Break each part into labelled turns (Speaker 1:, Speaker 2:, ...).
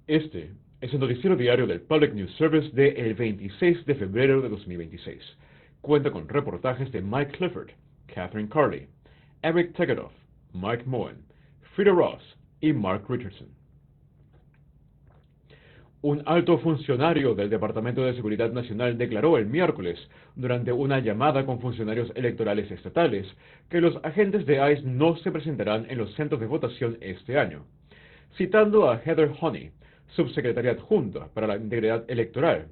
Speaker 1: Este es el noticiero diario del Public News Service de el 26 de febrero de 2026. Cuenta con reportajes de Mike Clifford, Catherine Carley, Eric Tegeroff, Mike Moen, Frida Ross y Mark Richardson. Un alto funcionario del Departamento de Seguridad Nacional declaró el miércoles, durante una llamada con funcionarios electorales estatales, que los agentes de ICE no se presentarán en los centros de votación este año. Citando a Heather Honey, subsecretaria adjunta para la integridad electoral,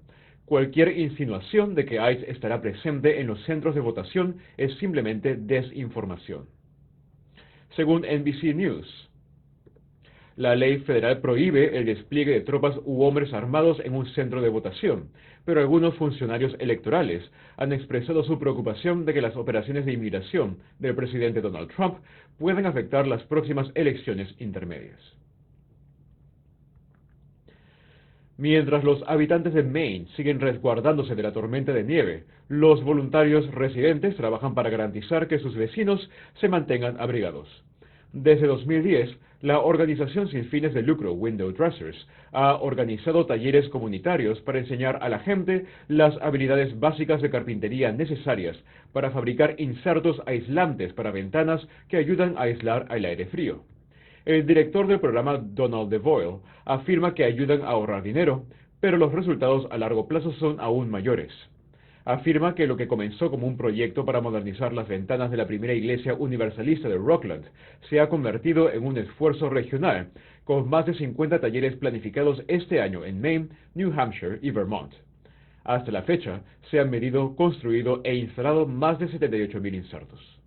Speaker 1: cualquier insinuación de que ICE estará presente en los centros de votación es simplemente desinformación. Según NBC News, la ley federal prohíbe el despliegue de tropas u hombres armados en un centro de votación, pero algunos funcionarios electorales han expresado su preocupación de que las operaciones de inmigración del presidente Donald Trump puedan afectar las próximas elecciones intermedias. Mientras los habitantes de Maine siguen resguardándose de la tormenta de nieve, los voluntarios residentes trabajan para garantizar que sus vecinos se mantengan abrigados. Desde 2010, la organización sin fines de lucro Window Dressers ha organizado talleres comunitarios para enseñar a la gente las habilidades básicas de carpintería necesarias para fabricar insertos aislantes para ventanas que ayudan a aislar el aire frío. El director del programa, Donald DeVoyle, afirma que ayudan a ahorrar dinero, pero los resultados a largo plazo son aún mayores. Afirma que lo que comenzó como un proyecto para modernizar las ventanas de la primera iglesia universalista de Rockland se ha convertido en un esfuerzo regional, con más de 50 talleres planificados este año en Maine, New Hampshire y Vermont. Hasta la fecha, se han medido, construido e instalado más de 78,000 insertos.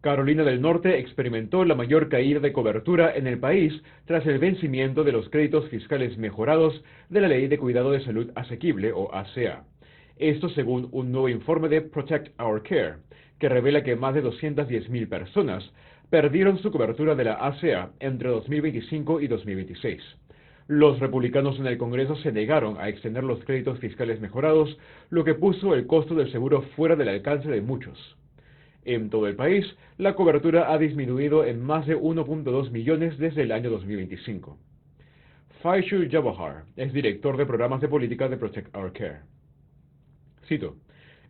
Speaker 1: Carolina del Norte experimentó la mayor caída de cobertura en el país tras el vencimiento de los créditos fiscales mejorados de la Ley de Cuidado de Salud Asequible, o ACA. Esto según un nuevo informe de Protect Our Care, que revela que más de 210,000 personas perdieron su cobertura de la ACA entre 2025 y 2026. Los republicanos en el Congreso se negaron a extender los créditos fiscales mejorados, lo que puso el costo del seguro fuera del alcance de muchos. En todo el país, la cobertura ha disminuido en más de 1.2 millones desde el año 2025. Faisal Jawahar es director de programas de política de Protect Our Care. Cito: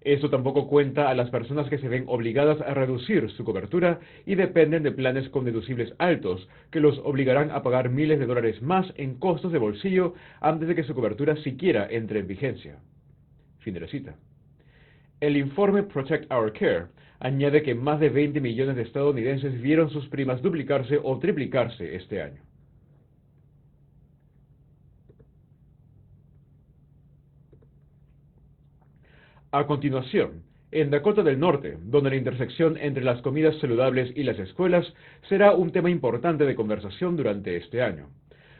Speaker 1: esto tampoco cuenta a las personas que se ven obligadas a reducir su cobertura y dependen de planes con deducibles altos que los obligarán a pagar miles de dólares más en costos de bolsillo antes de que su cobertura siquiera entre en vigencia. Fin de la cita. El informe Protect Our Care añade que más de 20 millones de estadounidenses vieron sus primas duplicarse o triplicarse este año. A continuación, en Dakota del Norte, donde la intersección entre las comidas saludables y las escuelas será un tema importante de conversación durante este año.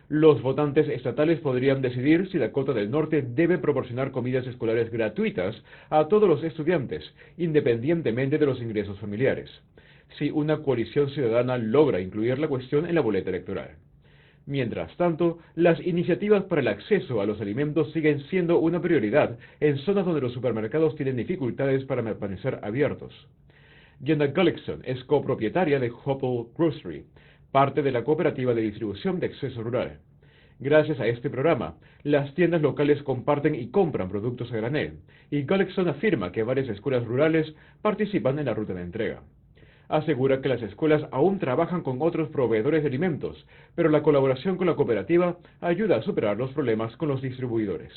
Speaker 1: Los votantes estatales podrían decidir si Dakota del Norte debe proporcionar comidas escolares gratuitas a todos los estudiantes, independientemente de los ingresos familiares, si una coalición ciudadana logra incluir la cuestión en la boleta electoral. Mientras tanto, las iniciativas para el acceso a los alimentos siguen siendo una prioridad en zonas donde los supermercados tienen dificultades para permanecer abiertos. Jenna Gullickson es copropietaria de Hopple Grocery, parte de la cooperativa de distribución de acceso rural. Gracias a este programa, las tiendas locales comparten y compran productos a granel, y Gullickson afirma que varias escuelas rurales participan en la ruta de entrega. Asegura que las escuelas aún trabajan con otros proveedores de alimentos, pero la colaboración con la cooperativa ayuda a superar los problemas con los distribuidores.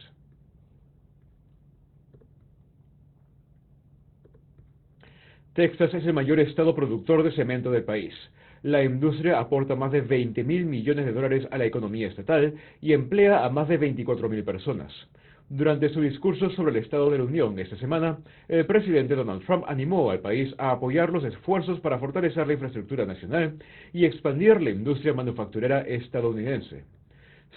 Speaker 1: Texas es el mayor estado productor de cemento del país. La industria aporta más de 20,000 millones de dólares a la economía estatal y emplea a más de 24,000 personas. Durante su discurso sobre el Estado de la Unión esta semana, el presidente Donald Trump animó al país a apoyar los esfuerzos para fortalecer la infraestructura nacional y expandir la industria manufacturera estadounidense.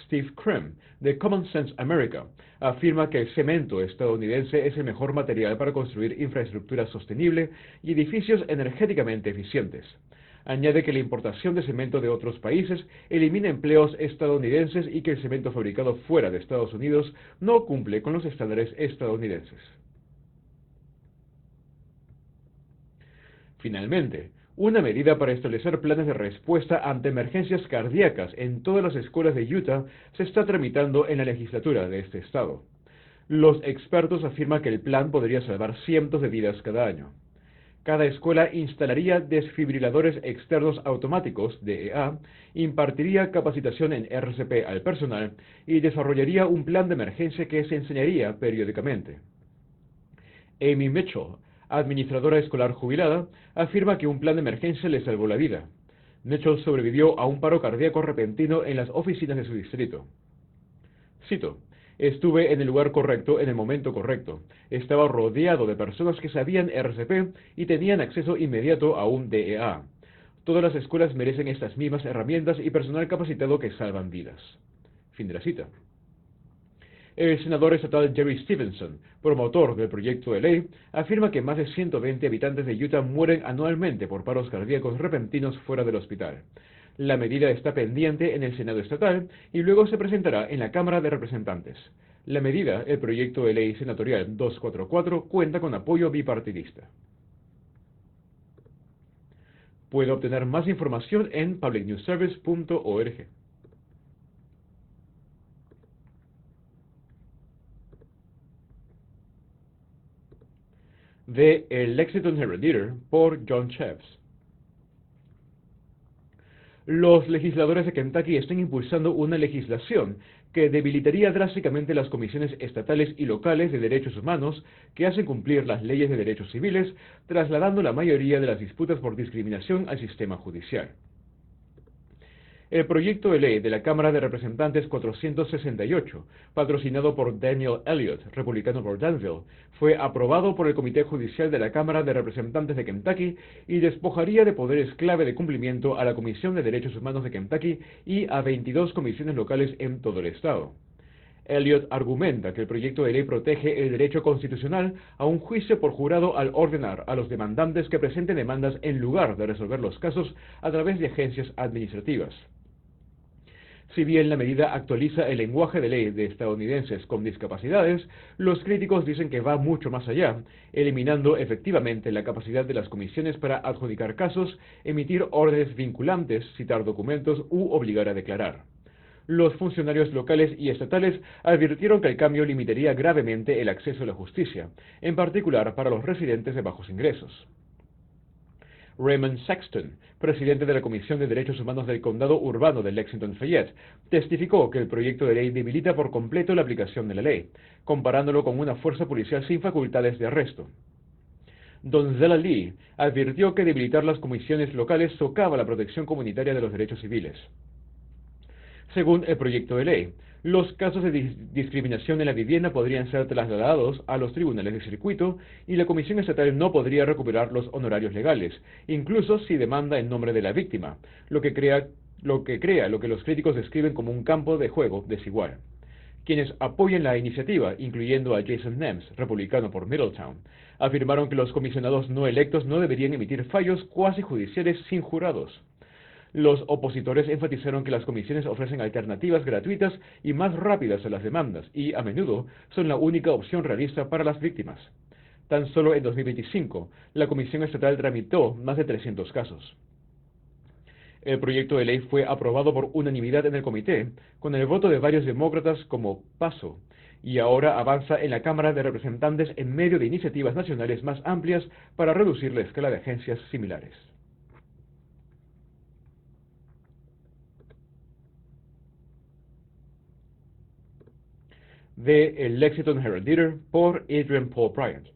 Speaker 1: Steve Krem, de Common Sense America, afirma que el cemento estadounidense es el mejor material para construir infraestructura sostenible y edificios energéticamente eficientes. Añade que la importación de cemento de otros países elimina empleos estadounidenses y que el cemento fabricado fuera de Estados Unidos no cumple con los estándares estadounidenses. Finalmente, una medida para establecer planes de respuesta ante emergencias cardíacas en todas las escuelas de Utah se está tramitando en la legislatura de este estado. Los expertos afirman que el plan podría salvar cientos de vidas cada año. Cada escuela instalaría desfibriladores externos automáticos, DEA, impartiría capacitación en RCP al personal y desarrollaría un plan de emergencia que se enseñaría periódicamente. Amy Mitchell, administradora escolar jubilada, afirma que un plan de emergencia le salvó la vida. Mitchell sobrevivió a un paro cardíaco repentino en las oficinas de su distrito. Cito: estuve en el lugar correcto en el momento correcto. Estaba rodeado de personas que sabían RCP y tenían acceso inmediato a un DEA. Todas las escuelas merecen estas mismas herramientas y personal capacitado que salvan vidas. Fin de la cita. El senador estatal Jerry Stevenson, promotor del proyecto de ley, afirma que más de 120 habitantes de Utah mueren anualmente por paros cardíacos repentinos fuera del hospital. La medida está pendiente en el Senado estatal y luego se presentará en la Cámara de Representantes. La medida, el proyecto de ley senatorial 244, cuenta con apoyo bipartidista. Puede obtener más información en publicnewsservice.org. De El Lexington Herald-Leader por John Chaves. Los legisladores de Kentucky están impulsando una legislación que debilitaría drásticamente las comisiones estatales y locales de derechos humanos que hacen cumplir las leyes de derechos civiles, trasladando la mayoría de las disputas por discriminación al sistema judicial. El proyecto de ley de la Cámara de Representantes 468, patrocinado por Daniel Elliott, republicano por Danville, fue aprobado por el Comité Judicial de la Cámara de Representantes de Kentucky y despojaría de poderes clave de cumplimiento a la Comisión de Derechos Humanos de Kentucky y a 22 comisiones locales en todo el estado. Elliott argumenta que el proyecto de ley protege el derecho constitucional a un juicio por jurado al ordenar a los demandantes que presenten demandas en lugar de resolver los casos a través de agencias administrativas. Si bien la medida actualiza el lenguaje de ley de estadounidenses con discapacidades, los críticos dicen que va mucho más allá, eliminando efectivamente la capacidad de las comisiones para adjudicar casos, emitir órdenes vinculantes, citar documentos u obligar a declarar. Los funcionarios locales y estatales advirtieron que el cambio limitaría gravemente el acceso a la justicia, en particular para los residentes de bajos ingresos. Raymond Sexton, presidente de la Comisión de Derechos Humanos del Condado Urbano de Lexington-Fayette, testificó que el proyecto de ley debilita por completo la aplicación de la ley, comparándolo con una fuerza policial sin facultades de arresto. Donzella Lee advirtió que debilitar las comisiones locales socava la protección comunitaria de los derechos civiles. Según el proyecto de ley, los casos de discriminación en la vivienda podrían ser trasladados a los tribunales de circuito y la Comisión Estatal no podría recuperar los honorarios legales, incluso si demanda en nombre de la víctima, lo que crea lo que los críticos describen como un campo de juego desigual. Quienes apoyan la iniciativa, incluyendo a Jason Nems, republicano por Middletown, afirmaron que los comisionados no electos no deberían emitir fallos cuasi judiciales sin jurados. Los opositores enfatizaron que las comisiones ofrecen alternativas gratuitas y más rápidas a las demandas y, a menudo, son la única opción realista para las víctimas. Tan solo en 2025, la Comisión Estatal tramitó más de 300 casos. El proyecto de ley fue aprobado por unanimidad en el comité, con el voto de varios demócratas como paso, y ahora avanza en la Cámara de Representantes en medio de iniciativas nacionales más amplias para reducir la escala de agencias similares. De El Lexington Herald-Leader por Adrian Paul Bryant.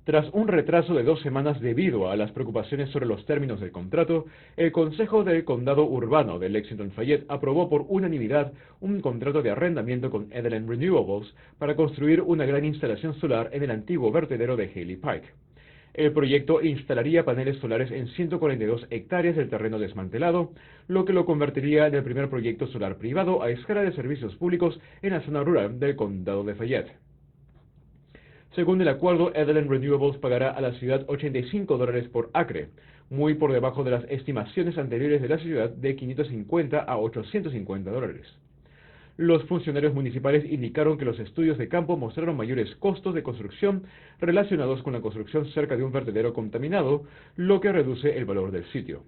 Speaker 1: Tras un retraso de 2 semanas debido a las preocupaciones sobre los términos del contrato, el Consejo del Condado Urbano de Lexington-Fayette aprobó por unanimidad un contrato de arrendamiento con Edelin Renewables para construir una gran instalación solar en el antiguo vertedero de Haley Pike. El proyecto instalaría paneles solares en 142 hectáreas del terreno desmantelado, lo que lo convertiría en el primer proyecto solar privado a escala de servicios públicos en la zona rural del condado de Fayette. Según el acuerdo, Edelin Renewables pagará a la ciudad $85 por acre, muy por debajo de las estimaciones anteriores de la ciudad de $550 a $850. Los funcionarios municipales indicaron que los estudios de campo mostraron mayores costos de construcción relacionados con la construcción cerca de un vertedero contaminado, lo que reduce el valor del sitio.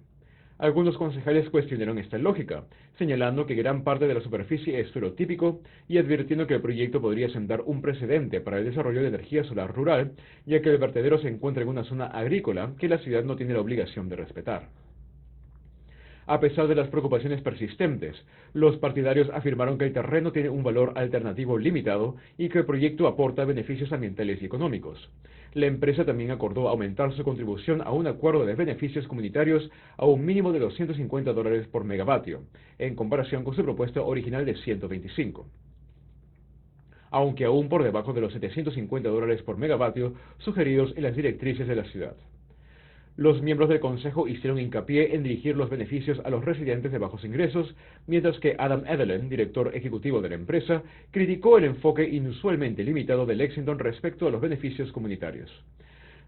Speaker 1: Algunos concejales cuestionaron esta lógica, señalando que gran parte de la superficie es suelo típico y advirtiendo que el proyecto podría sentar un precedente para el desarrollo de energía solar rural, ya que el vertedero se encuentra en una zona agrícola que la ciudad no tiene la obligación de respetar. A pesar de las preocupaciones persistentes, los partidarios afirmaron que el terreno tiene un valor alternativo limitado y que el proyecto aporta beneficios ambientales y económicos. La empresa también acordó aumentar su contribución a un acuerdo de beneficios comunitarios a un mínimo de $250 por megavatio, en comparación con su propuesta original de 125, aunque aún por debajo de los $750 por megavatio sugeridos en las directrices de la ciudad. Los miembros del Consejo hicieron hincapié en dirigir los beneficios a los residentes de bajos ingresos, mientras que Adam Edelin, director ejecutivo de la empresa, criticó el enfoque inusualmente limitado de Lexington respecto a los beneficios comunitarios.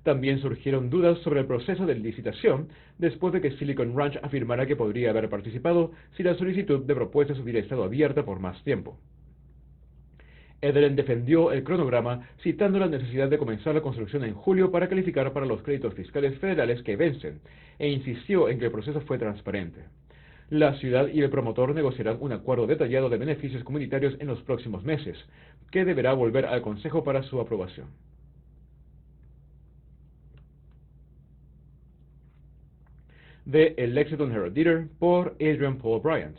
Speaker 1: También surgieron dudas sobre el proceso de licitación, después de que Silicon Ranch afirmara que podría haber participado si la solicitud de propuestas hubiera estado abierta por más tiempo. Edelin defendió el cronograma citando la necesidad de comenzar la construcción en julio para calificar para los créditos fiscales federales que vencen, e insistió en que el proceso fue transparente. La ciudad y el promotor negociarán un acuerdo detallado de beneficios comunitarios en los próximos meses, que deberá volver al Consejo para su aprobación. De El Lexington Herald-Leader por Adrian Paul Bryant.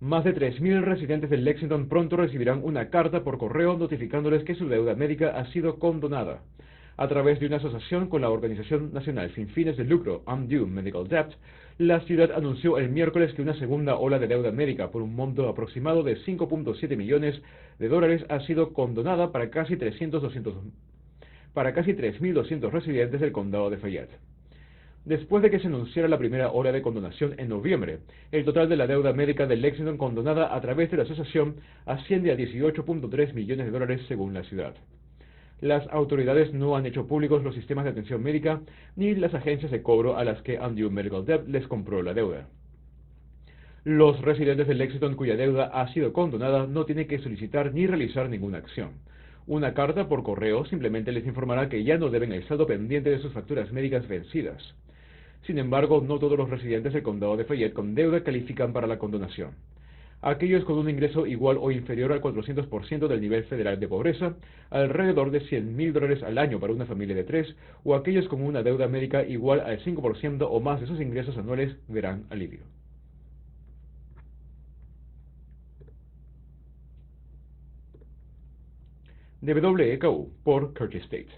Speaker 1: Más de 3.000 residentes de Lexington pronto recibirán una carta por correo notificándoles que su deuda médica ha sido condonada. A través de una asociación con la Organización Nacional sin fines de lucro Undue Medical Debt, la ciudad anunció el miércoles que una segunda ola de deuda médica por un monto aproximado de $5.7 millones ha sido condonada para casi 3.200 residentes del condado de Fayette. Después de que se anunciara la primera ola de condonación en noviembre, el total de la deuda médica de Lexington condonada a través de la asociación asciende a $18.3 millones según la ciudad. Las autoridades no han hecho públicos los sistemas de atención médica ni las agencias de cobro a las que Undue Medical Debt les compró la deuda. Los residentes de Lexington cuya deuda ha sido condonada no tienen que solicitar ni realizar ninguna acción. Una carta por correo simplemente les informará que ya no deben el saldo pendiente de sus facturas médicas vencidas. Sin embargo, no todos los residentes del condado de Fayette con deuda califican para la condonación. Aquellos con un ingreso igual o inferior al 400% del nivel federal de pobreza, alrededor de $100,000 al año para una familia de 3, o aquellos con una deuda médica igual al 5% o más de sus ingresos anuales verán alivio. De WKU por Curtis State.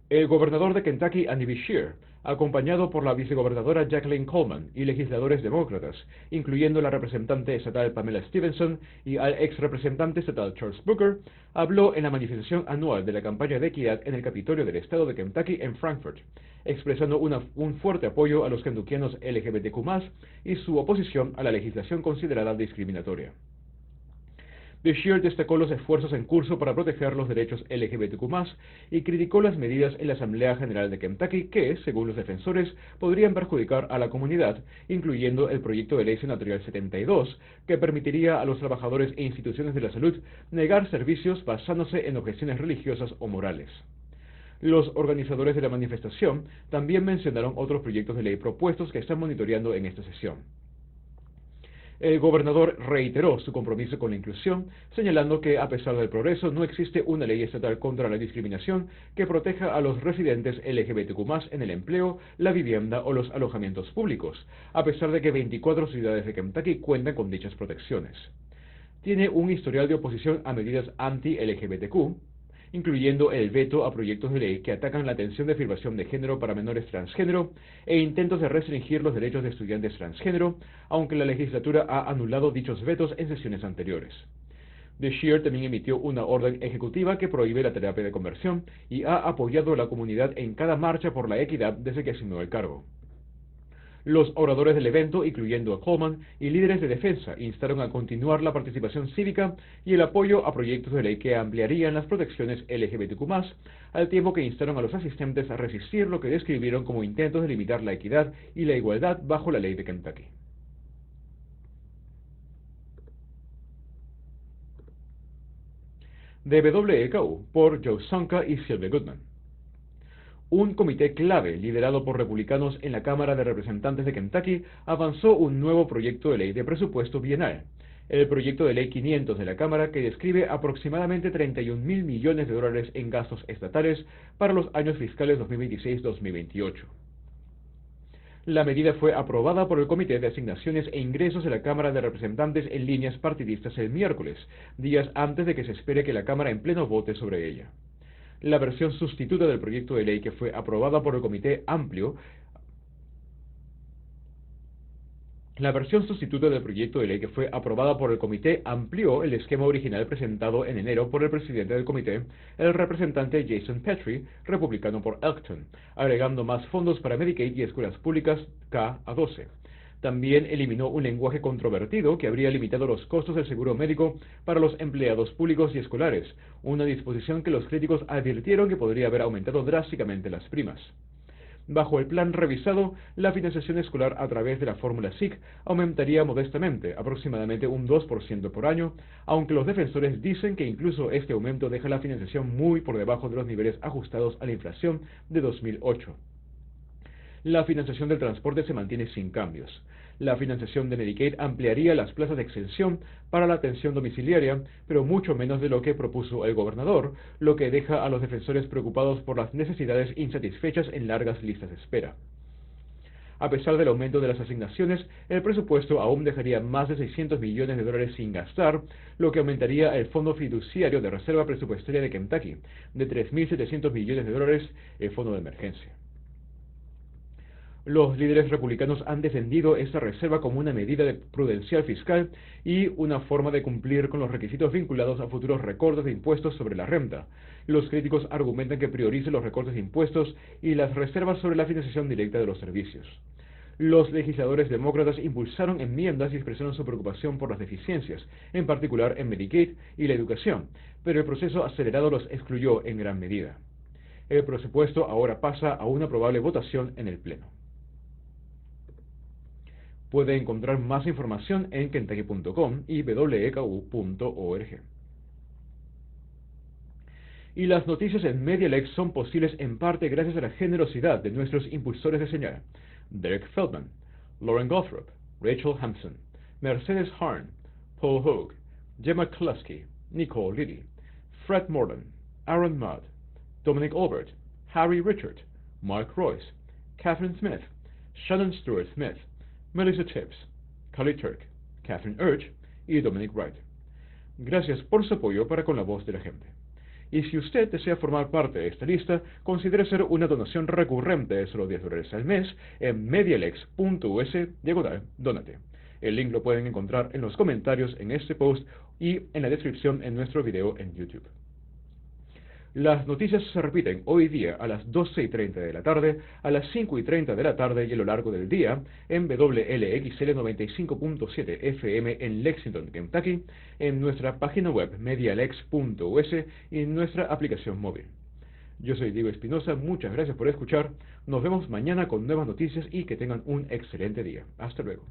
Speaker 1: El gobernador de Kentucky, Andy Beshear, acompañado por la vicegobernadora Jacqueline Coleman y legisladores demócratas, incluyendo la representante estatal Pamela Stevenson y al ex representante estatal Charles Booker, habló en la manifestación anual de la campaña de equidad en el Capitolio del estado de Kentucky en Frankfort, expresando un fuerte apoyo a los kentuckianos LGBTQ+, y su oposición a la legislación considerada discriminatoria. Beshear destacó los esfuerzos en curso para proteger los derechos LGBTQ+, y criticó las medidas en la Asamblea General de Kentucky que, según los defensores, podrían perjudicar a la comunidad, incluyendo el proyecto de ley senatorial 72, que permitiría a los trabajadores e instituciones de la salud negar servicios basándose en objeciones religiosas o morales. Los organizadores de la manifestación también mencionaron otros proyectos de ley propuestos que están monitoreando en esta sesión. El gobernador reiteró su compromiso con la inclusión, señalando que, a pesar del progreso, no existe una ley estatal contra la discriminación que proteja a los residentes LGBTQ+ en el empleo, la vivienda o los alojamientos públicos, a pesar de que 24 ciudades de Kentucky cuentan con dichas protecciones. Tiene un historial de oposición a medidas anti-LGBTQ, incluyendo el veto a proyectos de ley que atacan la atención de afirmación de género para menores transgénero e intentos de restringir los derechos de estudiantes transgénero, aunque la legislatura ha anulado dichos vetos en sesiones anteriores. Beshear también emitió una orden ejecutiva que prohíbe la terapia de conversión y ha apoyado a la comunidad en cada marcha por la equidad desde que asumió el cargo. Los oradores del evento, incluyendo a Coleman y líderes de defensa, instaron a continuar la participación cívica y el apoyo a proyectos de ley que ampliarían las protecciones LGBTQ+, al tiempo que instaron a los asistentes a resistir lo que describieron como intentos de limitar la equidad y la igualdad bajo la ley de Kentucky. de WKU por Joe Sonka y Sylvia Goodman. Un comité clave, liderado por republicanos en la Cámara de Representantes de Kentucky, avanzó un nuevo proyecto de ley de presupuesto bienal, el proyecto de ley 500 de la Cámara, que describe aproximadamente 31.000 millones de dólares en gastos estatales para los años fiscales 2026-2028. La medida fue aprobada por el Comité de Asignaciones e Ingresos de la Cámara de Representantes en líneas partidistas el miércoles, días antes de que se espere que la Cámara en pleno vote sobre ella. La versión sustituta del proyecto de ley que fue aprobada por el Comité Amplio amplió el esquema original presentado en enero por el presidente del comité, el representante Jason Petrie, republicano por Elkton, agregando más fondos para Medicaid y escuelas públicas K a 12. También eliminó un lenguaje controvertido que habría limitado los costos del seguro médico para los empleados públicos y escolares, una disposición que los críticos advirtieron que podría haber aumentado drásticamente las primas. Bajo el plan revisado, la financiación escolar a través de la fórmula SIC aumentaría modestamente, aproximadamente un 2% por año, aunque los defensores dicen que incluso este aumento deja la financiación muy por debajo de los niveles ajustados a la inflación de 2008. La financiación del transporte se mantiene sin cambios. La financiación de Medicaid ampliaría las plazas de exención para la atención domiciliaria, pero mucho menos de lo que propuso el gobernador, lo que deja a los defensores preocupados por las necesidades insatisfechas en largas listas de espera. A pesar del aumento de las asignaciones, el presupuesto aún dejaría más de 600 millones de dólares sin gastar, lo que aumentaría el fondo fiduciario de reserva presupuestaria de Kentucky, de 3.700 millones de dólares, el fondo de emergencia. Los líderes republicanos han defendido esta reserva como una medida prudencial fiscal y una forma de cumplir con los requisitos vinculados a futuros recortes de impuestos sobre la renta. Los críticos argumentan que priorice los recortes de impuestos y las reservas sobre la financiación directa de los servicios. Los legisladores demócratas impulsaron enmiendas y expresaron su preocupación por las deficiencias, en particular en Medicaid y la educación, pero el proceso acelerado los excluyó en gran medida. El presupuesto ahora pasa a una probable votación en el Pleno. Puede encontrar más información en kentucky.com y wku.org. Y las noticias en MediaLex son posibles en parte gracias a la generosidad de nuestros impulsores de señal: Derek Feldman, Lauren Gothrop, Rachel Hampson, Mercedes Harn, Paul Hogue, Gemma Kluski, Nicole Liddy, Fred Morland, Aaron Mudd, Dominic Albert, Harry Richard, Mark Royce, Catherine Smith, Shannon Stewart Smith, Melissa Tibbs, Carly Turk, Catherine Urch y Dominic Wright. Gracias por su apoyo para con la voz de la gente. Y si usted desea formar parte de esta lista, considere hacer una donación recurrente de solo $10 al mes en medialex.us/donate. El link lo pueden encontrar en los comentarios en este post y en la descripción en nuestro video en YouTube. Las noticias se repiten hoy día a las 12:30 de la tarde, a las 5:30 de la tarde y a lo largo del día en WLXL 95.7 FM en Lexington, Kentucky, en nuestra página web medialex.us y en nuestra aplicación móvil. Yo soy Diego Espinosa, muchas gracias por escuchar, nos vemos mañana con nuevas noticias y que tengan un excelente día. Hasta luego.